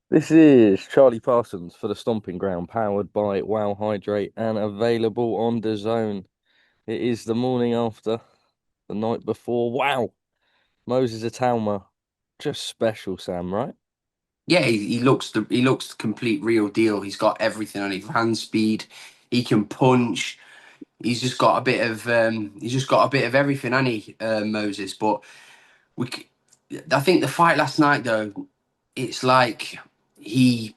This is Charlie Parsons for the Stomping Ground, powered by Wow Hydrate and available on DAZN. It is the morning after, the night before. Wow, Moses Itauma, just special, Sam, right? Yeah, he looks the complete real deal. He's got everything on his hand speed. He can punch. He's just got a bit of everything, hasn't he, Moses? But we, c- I think the fight last night though, it's like he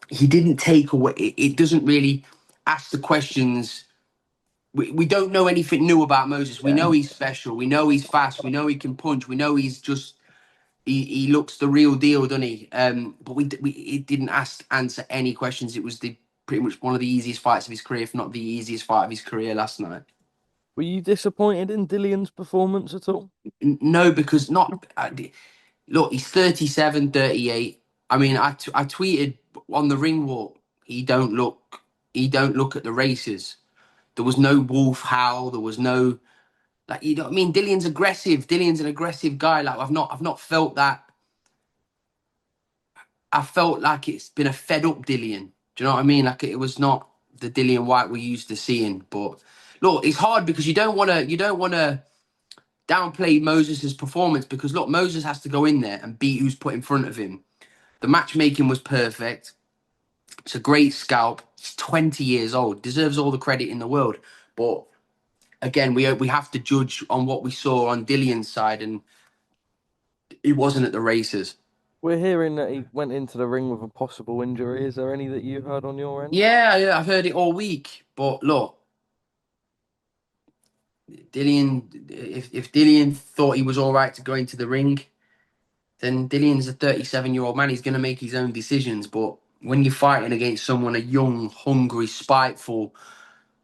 he didn't take away. It doesn't really ask the questions. We don't know anything new about Moses. We know Yeah. he's special. We know he's fast. We know he can punch. We know he's just he looks the real deal, doesn't he? But we it didn't answer any questions. It was the pretty much one of the easiest fights of his career, if not the easiest fight of his career last night. Were you disappointed in Dillian's performance at all? No, because not look, he's 37, 38. I mean, I tweeted on the ring walk, he don't look at the races. There was no wolf howl. There was no like you know what I mean. Dillian's aggressive. Dillian's an aggressive guy. Like I've not felt that. I felt like it's been a fed up Dillian. Do you know what I mean? Like it was not the Dillian Whyte we're used to seeing. But look, it's hard because you don't want to downplay Moses' performance because look, Moses has to go in there and beat who's put in front of him. The matchmaking was perfect. It's a great scalp. He's 20 years old, deserves all the credit in the world. But again, we have to judge on what we saw on Dillian's side, and he wasn't at the races. We're hearing that he went into the ring with a possible injury. Is there any that you heard on your end? Yeah, I've heard it all week. But look, Dillian, if Dillian thought he was all right to go into the ring, then Dillian's a 37-year-old man. He's going to make his own decisions. But when you're fighting against someone, a young, hungry, spiteful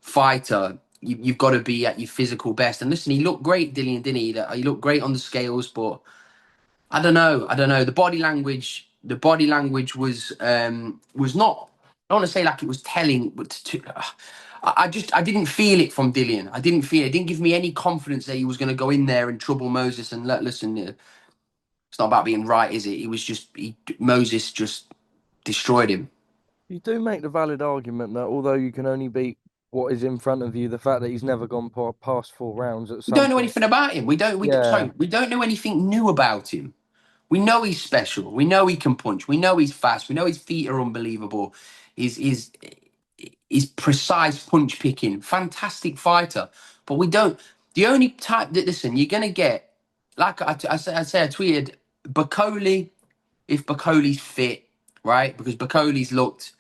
fighter, you've got to be at your physical best. And listen, he looked great, Dillian, didn't he? He looked great on the scales, but I don't know. I don't know. The body language was not. I don't want to say like it was telling, but I didn't feel it from Dillian. I didn't feel it. It didn't give me any confidence that he was going to go in there and trouble Moses and listen. It's not about being right, is it? It was just Moses just destroyed him. You do make the valid argument that although you can only beat what is in front of you, the fact that he's never gone past 4 rounds at We some don't know point. anything about him. Yeah. We don't know anything new about him. We know he's special. We know he can punch. We know he's fast. We know his feet are unbelievable. His precise punch picking, fantastic fighter. But we don't. The only type that listen, you're gonna get like I tweeted Bacoli if Bacoli's fit, right? Because Bacoli's looked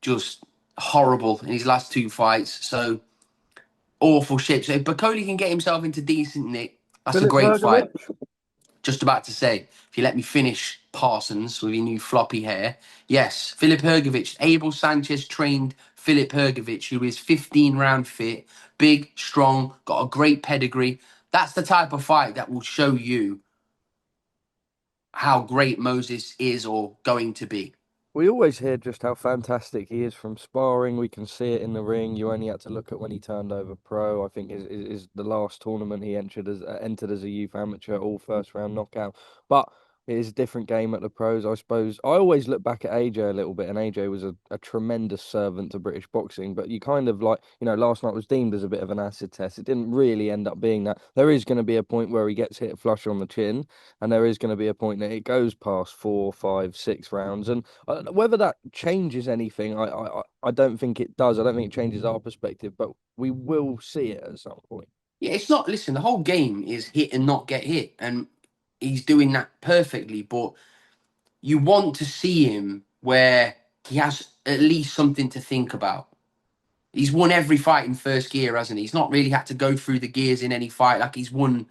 just horrible in his last two fights. So awful shit. So if Bacoli can get himself into decent nick, that's a Philip great Bergovic? fight. Just about to say, if you let me finish, Parsons, with your new floppy hair. Yes, Filip Hrgovic, Abel Sanchez trained Filip Hrgovic, who is 15 round fit, big, strong, got a great pedigree. That's the type of fight that will show you how great Moses is or going to be. We always hear just how fantastic he is from sparring. We can see it in the ring. You only had to look at when he turned over pro. I think is the last tournament he entered as a youth amateur, all first round knockout. But it is a different game at the pros, I suppose. I always look back at AJ a little bit, and AJ was a tremendous servant to British boxing. But you kind of like, last night was deemed as a bit of an acid test. It didn't really end up being that. There is going to be a point where he gets hit flush on the chin, and there is going to be a point that it goes past 4, 5, 6 rounds, and whether that changes anything, I don't think it does. I don't think it changes our perspective, but we will see it at some point. Yeah, it's not, listen, the whole game is hit and not get hit. And he's doing that perfectly. But you want to see him where he has at least something to think about. He's won every fight in first gear, hasn't he? He's not really had to go through the gears in any fight. Like he's won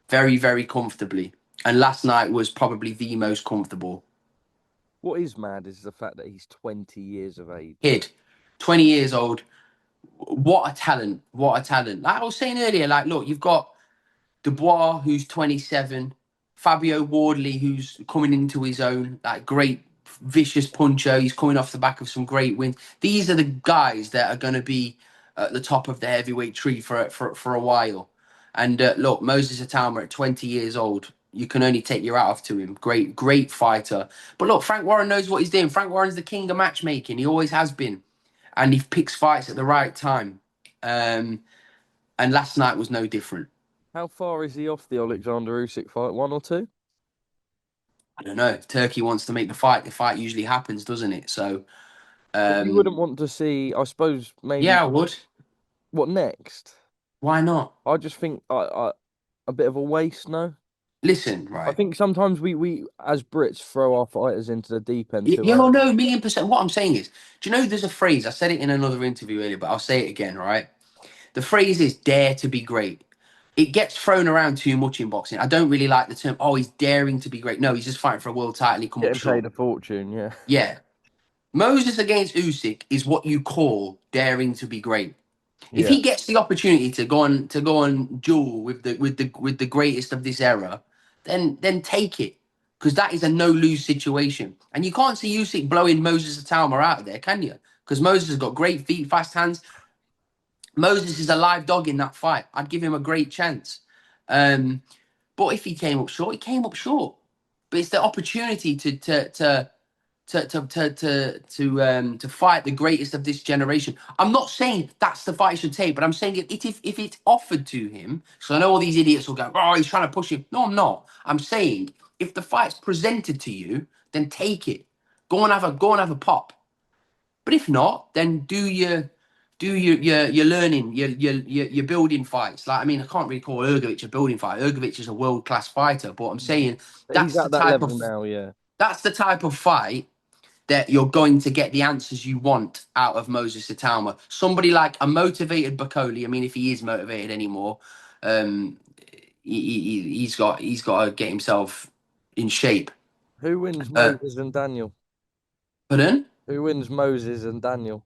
very, very comfortably. And last night was probably the most comfortable. What is mad is the fact that he's 20 years of age. Kid, 20 years old. What a talent. What a talent. Like I was saying earlier, like, look, you've got Dubois, who's 27, Fabio Wardley, who's coming into his own, like great vicious puncher. He's coming off the back of some great wins. These are the guys that are going to be at the top of the heavyweight tree for a while. And look, Moses Itauma at 20 years old, you can only take your hat off to him. Great fighter. But look, Frank Warren knows what he's doing. Frank Warren's the king of matchmaking. He always has been, and he picks fights at the right time. And last night was no different. How far is he off the Oleksandr Usyk fight? One or two? I don't know. If Turkey wants to make the fight usually happens, doesn't it? So But you wouldn't want to see, I suppose, maybe yeah, I would. what next? Why not? I just think a bit of a waste, no? Listen, I right. think sometimes we as Brits throw our fighters into the deep end too Yeah, well, early. no, 1,000,000%. What I'm saying is, do you know there's a phrase? I said it in another interview earlier, but I'll say it again, right? The phrase is dare to be great. It gets thrown around too much in boxing. I don't really like the term, oh, he's daring to be great. No, he's just fighting for a world title. He come up Getting short. paid a fortune, yeah. Yeah. Moses against Usyk is what you call daring to be great. If Yeah. he gets the opportunity to go on duel with the greatest of this era, then take it. Because that is a no-lose situation. And you can't see Usyk blowing Moses Itauma out of there, can you? Because Moses has got great feet, fast hands. Moses is a live dog in that fight. I'd give him a great chance. Um, but if he came up short, he came up short. But it's the opportunity to fight the greatest of this generation. I'm not saying that's the fight he should take, but I'm saying if it's offered to him, so I know all these idiots will go, oh, he's trying to push him. No, I'm not. I'm saying if the fight's presented to you, then take it. Go and have a pop. But if not, then do your learning, your building fights. Like I mean, I can't really call Ergovic a building fight. Ergovic is a world class fighter, but I'm saying But he's that's the at that type level of now, yeah. that's the type of fight that you're going to get the answers you want out of Moses Itauma. Somebody like a motivated Bacoli. I mean, if he is motivated anymore, um, he's got to get himself in shape. Who wins Uh, Moses and Daniel? but then Who wins Moses and Daniel?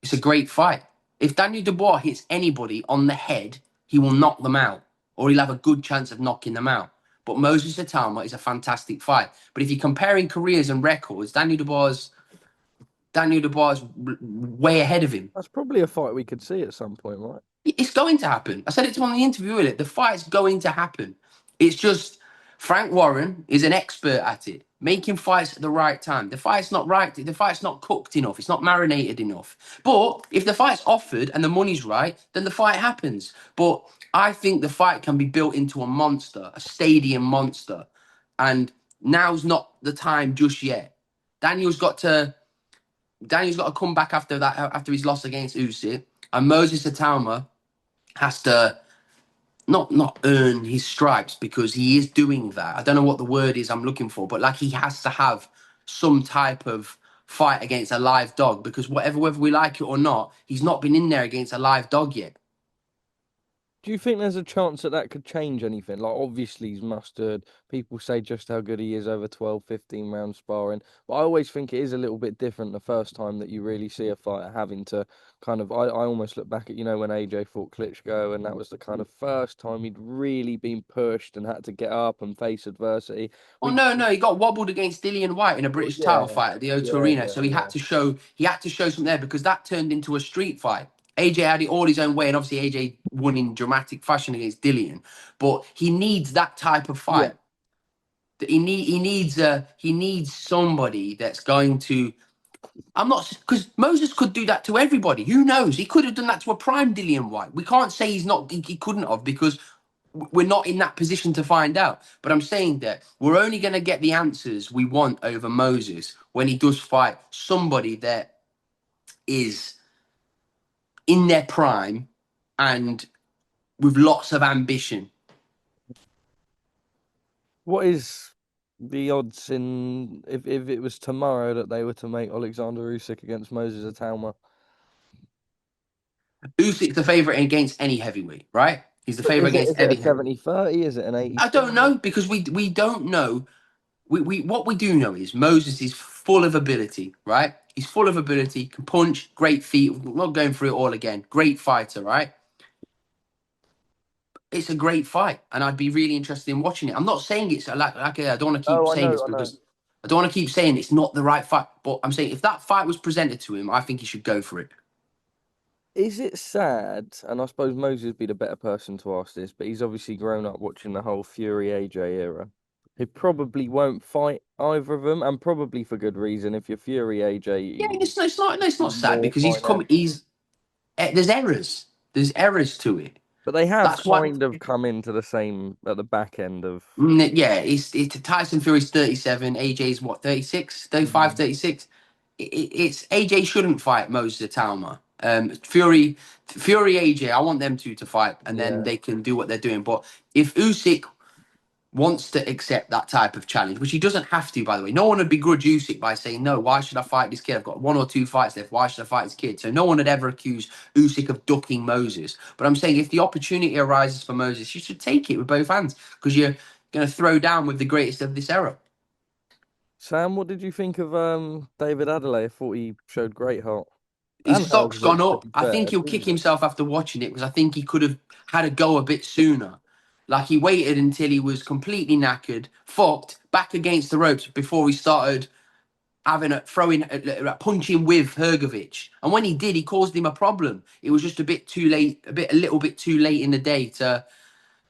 it's a great fight. If Daniel Dubois hits anybody on the head, he will knock them out, or he'll have a good chance of knocking them out. But Moses Itauma is a fantastic fight. But if you're comparing careers and records, Daniel Dubois is way ahead of him. That's probably a fight we could see at some point, right? It's going to happen. I said it to him on the interview earlier. The fight's going to happen. It's just Frank Warren is an expert at it, making fights at the right time. The fight's not right. The fight's not cooked enough. It's not marinated enough. But if the fight's offered and the money's right, then the fight happens. But I think the fight can be built into a monster, a stadium monster. And now's not the time just yet. Daniel's got to Daniel's got to come back after that after his loss against Usyk, and Moses Itauma has to not earn his stripes because he is doing that. I don't know what the word is I'm looking for, but like he has to have some type of fight against a live dog because whether we like it or not, he's not been in there against a live dog yet. Do you think there's a chance that that could change anything? Like, obviously, he's mustard. People say just how good he is over 12, 15 round sparring. But I always think it is a little bit different the first time that you really see a fighter having to kind of. I almost look back at, when AJ fought Klitschko, and that was the kind of first time he'd really been pushed and had to get up and face adversity. Oh We, no, no, he got wobbled against Dillian Whyte in a well, British yeah, title fight at the O2 yeah, Arena. yeah, So he had yeah. to show something there because that turned into a street fight. AJ had it all his own way, and obviously AJ won in dramatic fashion against Dillian. But he needs that type of Yeah. fight. He needs somebody that's going to. I'm not because Moses could do that to everybody. Who knows? He could have done that to a prime Dillian Whyte. We can't say he's not. He couldn't have because we're not in that position to find out. But I'm saying that we're only going to get the answers we want over Moses when he does fight somebody that is in their prime and with lots of ambition. What is the odds in if it was tomorrow that they were to make Oleksandr Usyk against Moses Itauma? Usyk's the favorite against any heavyweight, right? He's the But favorite against is it a every. 70-30? Is it an I don't 80-20? know because we don't know. We what we do know is Moses is full of ability, right? He's full of ability, can punch, great feet. We're not going through it all again. Great fighter, right? It's a great fight, and I'd be really interested in watching it. I'm not saying it's like I don't want to keep Oh, I saying know, this I know. because I don't want to keep saying it's not the right fight. But I'm saying if that fight was presented to him, I think he should go for it. Is it sad? And I suppose Moses would be the better person to ask this, but he's obviously grown up watching the whole Fury AJ era. He probably won't fight either of them, and probably for good reason. If you're Fury AJ, Yeah, it's not, no, it's not sad more because financial. there's errors. There's errors to it. But they have That's why. kind of come into the same at the back end of. Yeah, it's Tyson Fury's 37, AJ's what, 36, 35, Mm. 36. It's AJ shouldn't fight Moses Itauma. Fury AJ, I want them two to fight and then Yeah. they can do what they're doing. But if Usyk wants to accept that type of challenge, which he doesn't have to, by the way. No one would begrudge Usyk by saying, no, why should I fight this kid? I've got 1 or 2 fights left. Why should I fight this kid? So no one would ever accuse Usyk of ducking Moses. But I'm saying if the opportunity arises for Moses, you should take it with both hands because you're going to throw down with the greatest of this era. Sam, what did you think of David Adelaide? I thought he showed great heart. His And stock's gone Hergovich, to up. be I think fair, he'll kick didn't he? himself after watching it because I think he could have had a go a bit sooner. Like he waited until he was completely knackered, fucked, back against the ropes before he started having a throwing punching with Hergovich. And when he did, he caused him a problem. It was just a bit too late, a little bit too late in the day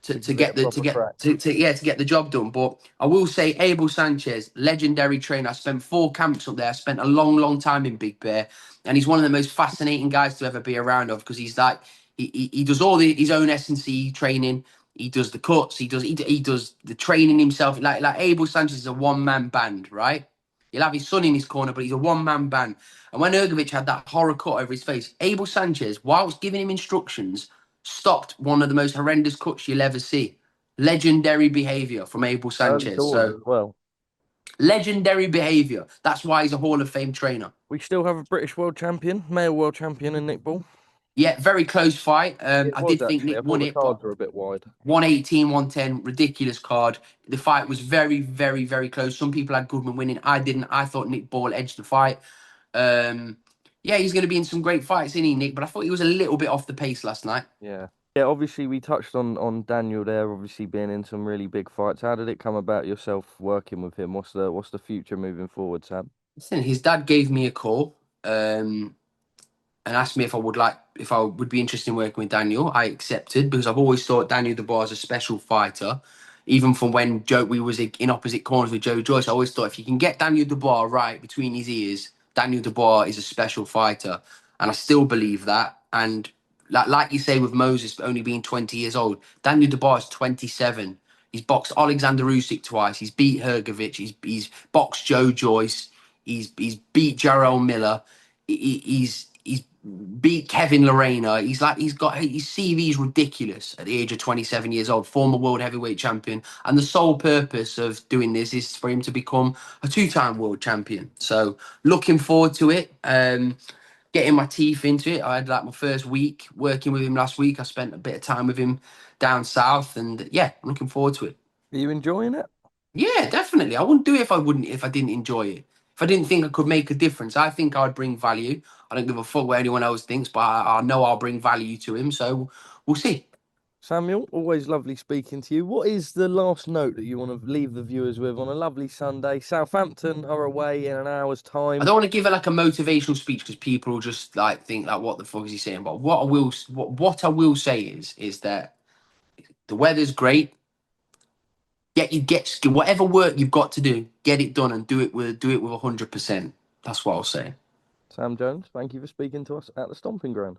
To give it a proper crack. to get the job done. But I will say Abel Sanchez, legendary trainer. I spent 4 camps up there. I spent a long time in Big Bear, and he's one of the most fascinating guys to ever be around of because he's like he does all his own S&C training. He does the cuts. He does the training himself. Like Abel Sanchez is a one-man band, right? He'll have his son in his corner, but he's a one-man band. And when Ergovic had that horror cut over his face, Abel Sanchez, whilst giving him instructions, stopped one of the most horrendous cuts you'll ever see. Legendary behavior from Abel Early Sanchez. doors So as well. legendary behavior. That's why he's a Hall of Fame trainer. We still have a British world champion, male world champion in Nick Ball. Yeah, very close fight. It I was did think actually. Nick I thought won the it, but cards were a bit wide. 118, 110, ridiculous card. The fight was very close. Some people had Goodman winning. I didn't. I thought Nick Ball edged the fight. Um, yeah, he's going to be in some great fights, isn't he, Nick? But I thought he was a little bit off the pace last night. Yeah. Yeah, obviously we touched on Daniel there, obviously being in some really big fights. How did it come about yourself working with him? What's the future moving forward, Sam? Listen, his dad gave me a call. And asked me if I would be interested in working with Daniel. I accepted because I've always thought Daniel Dubois is a special fighter. Even from when we was in opposite corners with Joe Joyce, I always thought if you can get Daniel Dubois right between his ears, Daniel Dubois is a special fighter, and I still believe that. And like you say with Moses only being 20 years old, Daniel Dubois is 27. He's boxed Oleksandr Usyk twice. He's beat Hergovich. He's boxed Joe Joyce. He's beat Jarrell Miller. He's beat Kevin Lorena. He's got his CV is ridiculous at the age of 27 years old, former world heavyweight champion. And the sole purpose of doing this is for him to become a 2-time world champion. So looking forward to it. Getting my teeth into it. I had like my first week working with him last week. I spent a bit of time with him down south, and yeah, looking forward to it. Are you enjoying it? Yeah, definitely. I wouldn't do it if I didn't enjoy it. If I didn't think I could make a difference, I think I'd bring value. I don't give a fuck what anyone else thinks, but I know I'll bring value to him. So we'll see. Samuel, always lovely speaking to you. What is the last note that you want to leave the viewers with on a lovely Sunday? Southampton are away in an hour's I time. don't want to give it like a motivational speech because people will just like think like, what the fuck is he saying? But what I will say is that the weather's great. Get whatever work you've got to do, get it done and do it with 100%. That's what I'll say. Sam Jones, thank you for speaking to us at the Stomping Ground.